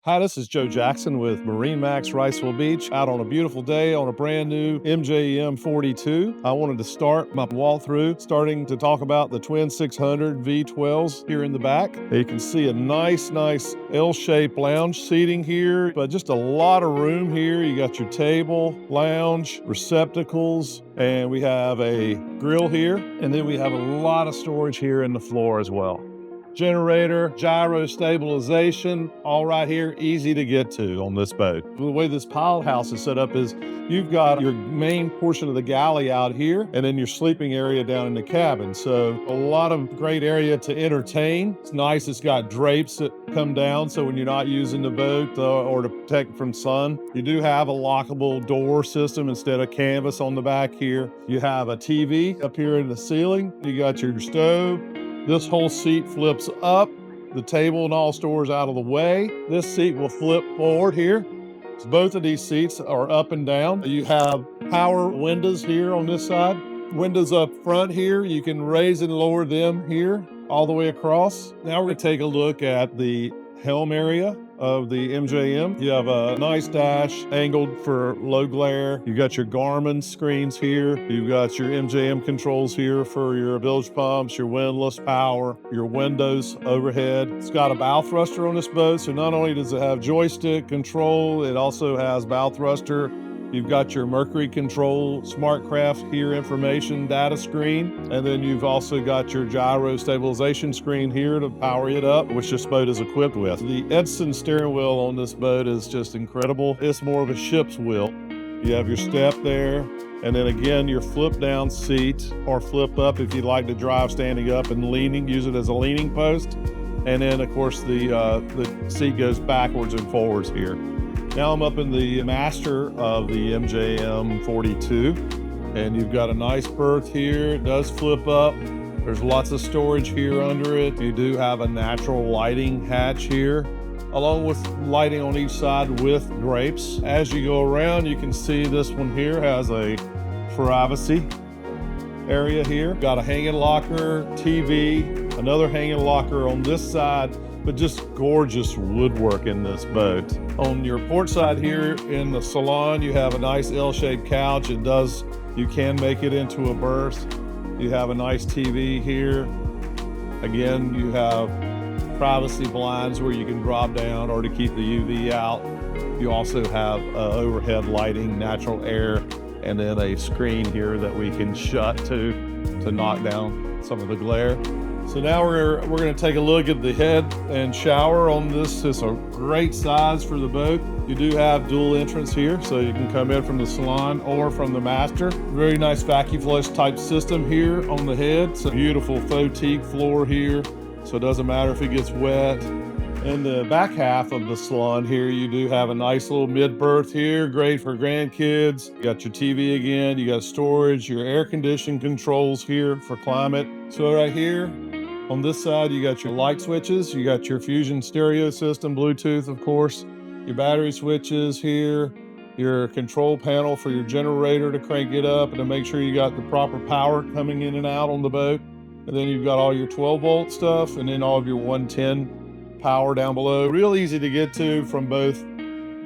Hi, this is Joe Jackson with MarineMax Wrightsville Beach, out on a beautiful day on a brand new MJM 42. I wanted to start my walkthrough starting to talk about the twin 600 V12s here in the back. You can see a nice L-shaped lounge seating here, but just a lot of room here. You got your table, lounge, receptacles, and we have a grill here, and then we have a lot of storage here in the floor as well. Generator, gyro stabilization, all right here, easy to get to on this boat. The way this pilot house is set up is you've got your main portion of the galley out here and then your sleeping area down in the cabin. So a lot of great area to entertain. It's nice, it's got drapes that come down so when you're not using the boat or to protect from sun. You do have a lockable door system instead of canvas on the back here. You have a TV up here in the ceiling. You got your stove. This whole seat flips up, the table and all stores out of the way. This seat will flip forward here. So both of these seats are up and down. You have power windows here on this side. Windows up front here, you can raise and lower them here all the way across. Now we're gonna take a look at the helm area of the MJM. You have a nice dash angled for low glare. You've got your Garmin screens here. You've got your MJM controls here for your bilge pumps, your windlass power, your windows overhead. It's got a bow thruster on this boat, so not only does it have joystick control, it also has bow thruster. You've got your Mercury control, SmartCraft here information data screen, and then you've also got your gyro stabilization screen here to power it up, which this boat is equipped with. The Edson steering wheel on this boat is just incredible. It's more of a ship's wheel. You have your step there, and then again, your flip down seat or flip up if you'd like to drive standing up and leaning, use it as a leaning post. And then of course the seat goes backwards and forwards here. Now I'm up in the master of the MJM 42, and you've got a nice berth here. It does flip up. There's lots of storage here under it. You do have a natural lighting hatch here, along with lighting on each side with drapes. As you go around, you can see this one here has a privacy area here. Got a hanging locker, TV, another hanging locker on this side, but just gorgeous woodwork in this boat. On your port side here in the salon, you have a nice L-shaped couch. You can make it into a berth. You have a nice TV here. Again, you have privacy blinds where you can drop down or to keep the UV out. You also have overhead lighting, natural air, and then a screen here that we can shut to knock down some of the glare. So now we're going to take a look at the head and shower on this. It's a great size for the boat. You do have dual entrance here, so you can come in from the salon or from the master. Very nice vacuum flush type system here on the head. It's a beautiful faux teak floor here, so it doesn't matter if it gets wet. In the back half of the salon here, you do have a nice little mid berth here, great for grandkids. You got your TV again, you got storage, your air conditioning controls here for climate. So right here, on this side, you got your light switches, you got your Fusion stereo system, Bluetooth, of course, your battery switches here, your control panel for your generator to crank it up and to make sure you got the proper power coming in and out on the boat. And then you've got all your 12-volt stuff and then all of your 110 power down below. Real easy to get to from both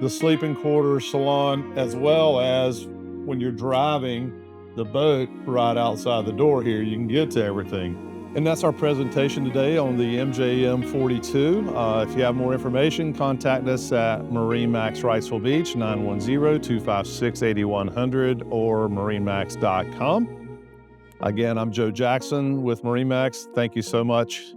the sleeping quarters, salon, as well as when you're driving the boat right outside the door here, you can get to everything. And that's our presentation today on the MJM 42. If you have more information, contact us at MarineMax Wrightsville Beach, 910-256-8100 or MarineMax.com. Again, I'm Joe Jackson with MarineMax. Thank you so much.